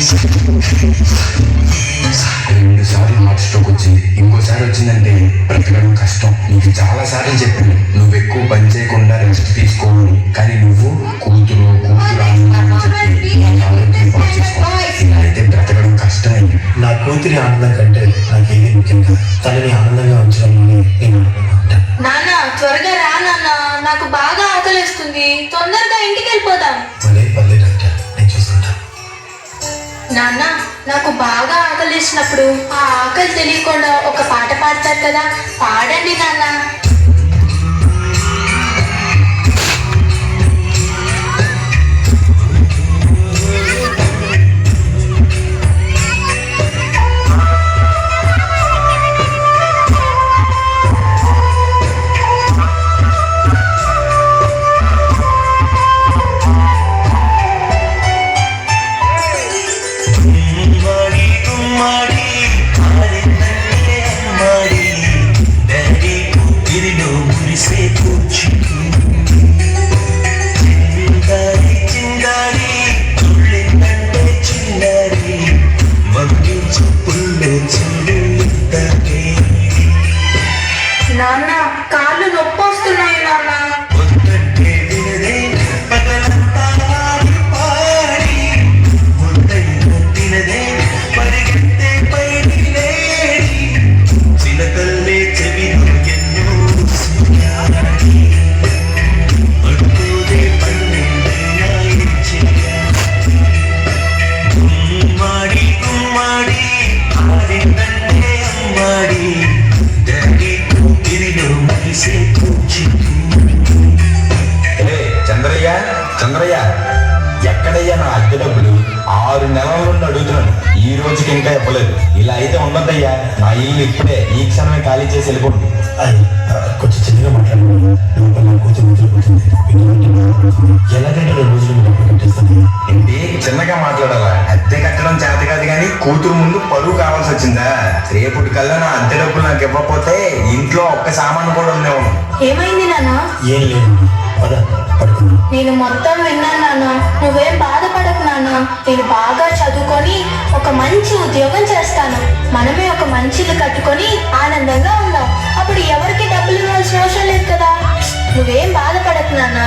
2 సార్లు heart stroke వచ్చింది. ఇంకోసారి వచ్చిందంటే బ్రతకడం కష్టం. నీకు చాలా సార్లు చెప్పాను నువ్వు ఎక్కువ పని చేయకుండా రెస్ట్ తీసుకోవాలి, కానీ నువ్వు కూతురు ఆనందం అని చెప్పి నీ ఆరోగ్యం పాటు చేసుకోవాలి. ఇలా అయితే బ్రతకడం కష్టమైంది. నా కూతురి ఆనందం కంటే నాకు ఏది ముఖ్యం కాదు. తనని ఆనందంగా ఉంచడంలోనే నేను అనుకుంటా. నాన్న త్వరగా రా నాన్న, నాకు బాగా ఆకలిస్తుంది. తొందరగా ఇంటికి వెళ్ళిపోదాం. పర్లేదు డాక్టర్, నేను చూసుకుంటా. నాన్న నాకు బాగా ఆకలిసినప్పుడు ఆ ఆకలి తెలియకుండా ఒక పాట పాడతారు కదా, పాడండి నాన్న. నాన్న కాళ్ళు నొప్పి వస్తున్నాయి నాన్న. చంద్రయ్య, ఎక్కడయ్యా నా అద్దె డబ్బులు? 6 నెలల నుండి అడుగుతున్నాను, ఈ రోజుకి ఇంకా ఇవ్వలేదు. ఇలా అయితే ఉండద్దయ్యా. నా ఇల్లు ఇప్పుడే ఈ క్షణమే ఖాళీ చేసి వెళ్ళిపోండి. అది కొంచెం చిన్నగా మాట్లాడుతున్నాను. లోపల నా కూతురు నిద్రపోతుంది. ఎలాగైనా 2 రోజులు మీ డబ్బులు కట్టేస్తాను. ఏంటి చిన్నగా మాట్లాడాలా? అద్దె కట్టడం చేత కాదు కానీ కూతురు ముందు పరువు కావాల్సి వచ్చిందా? రేపటి కల్లా నా అద్దె డబ్బులు నాకు ఇవ్వకపోతే ఇంట్లో ఒక్క సామాను కూడా ఉండేవాడు. ఏమైంది నాన్న? ఏం లేదు, పద పడుకున్నా. నేను మొత్తం విన్నాను నాన్న, నువ్వేం బాధపడకు నాన్న. నేను బాగా చదువుకొని ఒక మంచి ఉద్యోగం చేస్తాను. మనమే ఒక మంచి ఇల్లు కట్టుకొని ఆనందంగా ఉందాం. అప్పుడు ఎవరికి డబ్బులు ఇవ్వాల్సిన అవసరం లేదు కదా. నువ్వేం బాధపడకు నాన్న.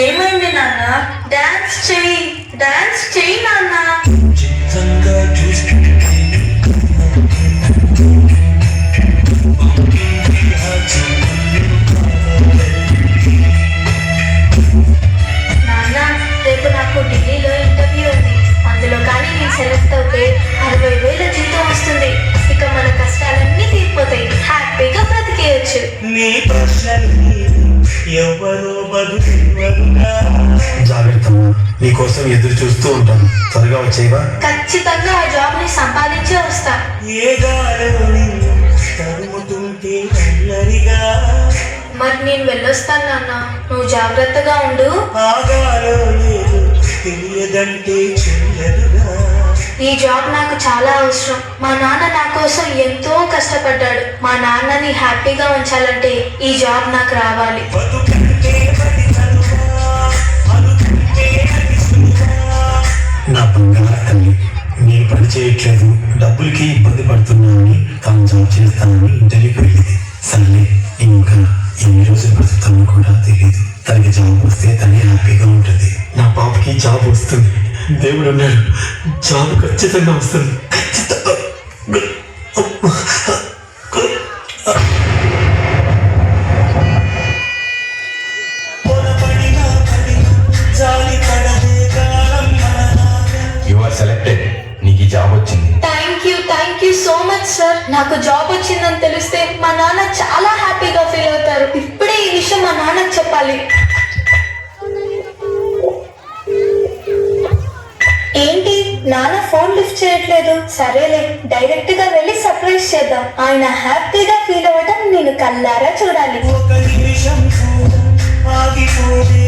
ఏమైంది నాన్న? డాన్స్ చెయ్యి నాన్న. నాన్న రేపు నాకు ఢిల్లీలో ఇంటర్వ్యూ ఉంది. అందులో కానీ నేను సెలెక్ట్ అవుతే 60,000 జీతం వస్తుంది. ఇక మన కష్టాలన్నీ తీరిపోతాయి. హ్యాపీగా బ్రతికేయచ్చు. జాగ్రత్త, నీకోసం ఎదురు చూస్తూ ఉంటాను. త్వరగా వచ్చేవా? ఖచ్చితంగా ఆ జాబ్ ని సంపాదించే వస్తా. మరి నేను వెళ్ళొస్తాను నాన్న, నువ్వు జాగ్రత్తగా ఉండు. ఈ జాబ్ నాకు చాలా అవసరం. మా నాన్న నా కోసం ఎంతో కష్టపడ్డాడు. మా నాన్నని హ్యాపీగా ఉంచాలంటే ఈ జాబ్ నాకు రావాలి. నా బంగారు తల్లి, నేను పని చేయట్లేదు, డబ్బులకి ఇబ్బంది పడుతున్నానని తాను జాబ్ చేస్తానని ఇంటర్వ్యూకి వెళ్ళింది. సర్లే, ఇంకా ఎన్ని రోజులు బ్రతుకుతానో కూడా తెలియదు. తనకి జాబ్ వస్తే తనే హ్యాపీగా ఉంటుంది. నా పాపకి జాబ్ వస్తుంది. దేవుడు అన్నాడు, జాబ్ ఖచ్చితంగా వస్తుంది. సెలెక్టెడ్, నీకు జాబ్ వచ్చింది. Thank you so much sir. నాకు జాబ్ వచ్చిందని తెలిస్తే మా నాన్న చాలా హ్యాపీగా ఫీల్ అవుతారు. ఇప్పుడే ఈ విషయం మా నాన్నకు చెప్పాలి. ఏంటి నాన్న ఫోన్ లిఫ్ట్ చేయట్లేదు? సరేలే, డైరెక్ట్ గా వెళ్ళి సర్ప్రైజ్ చేద్దాం. ఆయన హ్యాపీగా ఫీల్ అవ్వడం నేను కళ్ళారా చూడాలి. ఒక నిమిషం ఆగిపోతే